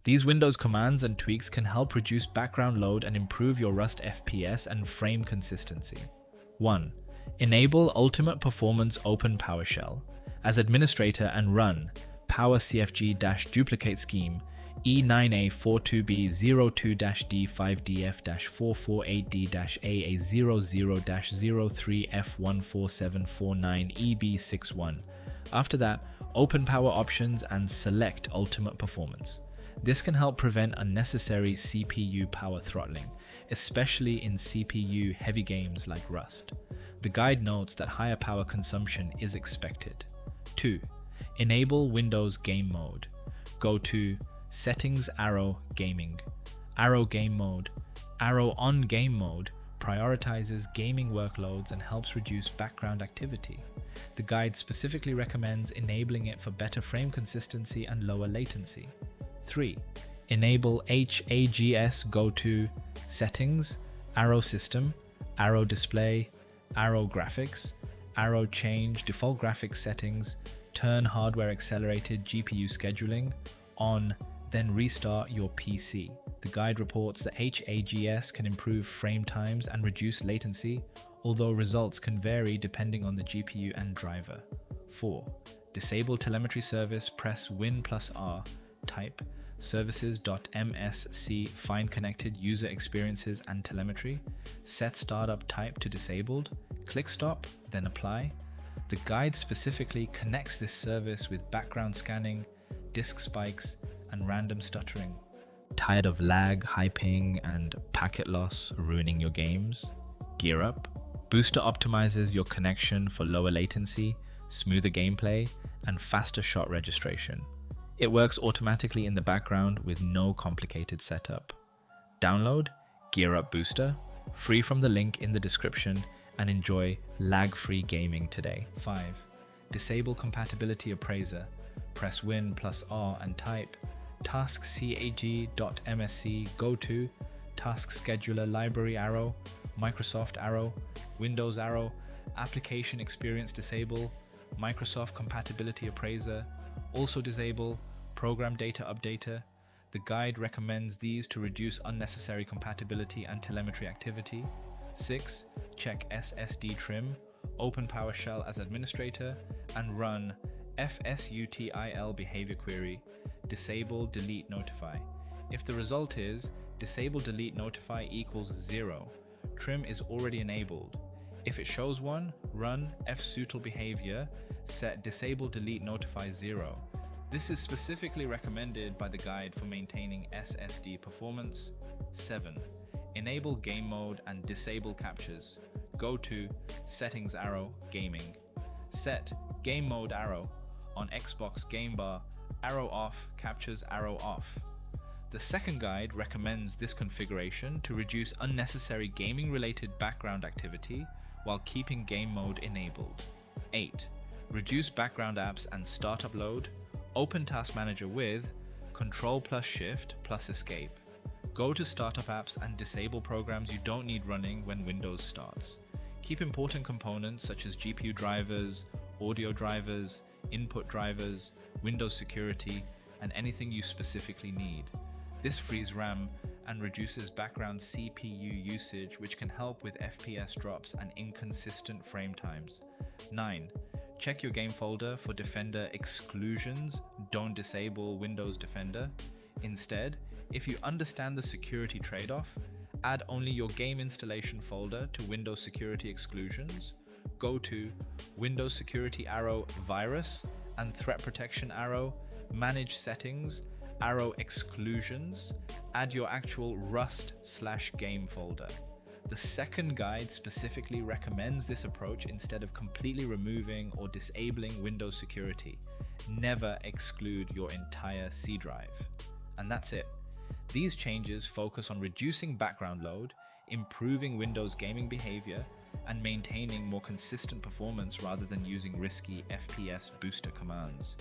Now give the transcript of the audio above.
These Windows commands and tweaks can help reduce background load and improve your Rust FPS and frame consistency. 1. Enable Ultimate Performance Open PowerShell. As administrator and run powercfg-duplicatescheme E9A42B022-D5DF-448D-AA00-03F14749EB61. After that, open power options and select Ultimate Performance. This can help prevent unnecessary CPU power throttling, especially in CPU-heavy games like Rust. The guide notes that higher power consumption is expected. 2. Enable Windows Game Mode. Go to Settings, Arrow, Gaming. Arrow Game Mode. Arrow on Game Mode prioritizes gaming workloads and helps reduce background activity. The guide specifically recommends enabling it for better frame consistency and lower latency. 3. Enable HAGS. Go to Settings, Arrow System, Arrow Display, Arrow Graphics, Arrow Change Default Graphics Settings, turn Hardware Accelerated GPU Scheduling on, then restart your PC. The guide reports that HAGS can improve frame times and reduce latency, although results can vary depending on the GPU and driver. 4. Disable Telemetry Service. Press Win+R. Type services.msc find connected user experiences and telemetry. Set startup type to disabled. Click stop, then apply. The guide specifically connects this service with background scanning, disk spikes, and random stuttering. Tired of lag, high ping, and packet loss ruining your games? Gear up. Booster optimizes your connection for lower latency, smoother gameplay, and faster shot registration. It works automatically in the background with no complicated setup. Download Gear Up Booster, free from the link in the description, and enjoy lag-free gaming today. 5. Disable Compatibility Appraiser. Press Win+R and type taskcag.msc. Go to Task Scheduler Library Arrow, Microsoft Arrow, Windows Arrow, Application Experience Disable, Microsoft Compatibility Appraiser, also disable Program Data Updater. The guide recommends these to reduce unnecessary compatibility and telemetry activity. 6. Check SSD TRIM, open PowerShell as administrator, and run fsutil behavior query, DisableDeleteNotify. If the result is DisableDeleteNotify equals 0, TRIM is already enabled. If it shows 1, run fsutil behavior, set DisableDeleteNotify 0. This is specifically recommended by the guide for maintaining SSD performance. 7. Enable game mode and disable captures. Go to Settings Arrow, Gaming. Set Game Mode Arrow on Xbox Game Bar, Arrow Off, Captures Arrow Off. The second guide recommends this configuration to reduce unnecessary gaming-related background activity while keeping game mode enabled. 8. Reduce background apps and startup load. Open Task Manager with Ctrl+Shift+Escape. Go to Startup Apps and disable programs you don't need running when Windows starts. Keep important components such as GPU drivers, audio drivers, input drivers, Windows security, and anything you specifically need. This frees RAM and reduces background CPU usage, which can help with FPS drops and inconsistent frame times. 9. Check your game folder for Defender exclusions. Don't disable Windows Defender. Instead, if you understand the security trade-off, add only your game installation folder to Windows Security Exclusions. Go to Windows Security Arrow Virus and Threat Protection Arrow, Manage Settings, Arrow Exclusions, add your actual Rust/game folder. The second guide specifically recommends this approach instead of completely removing or disabling Windows security. Never exclude your entire C drive. And that's it. These changes focus on reducing background load, improving Windows gaming behavior, and maintaining more consistent performance rather than using risky FPS booster commands.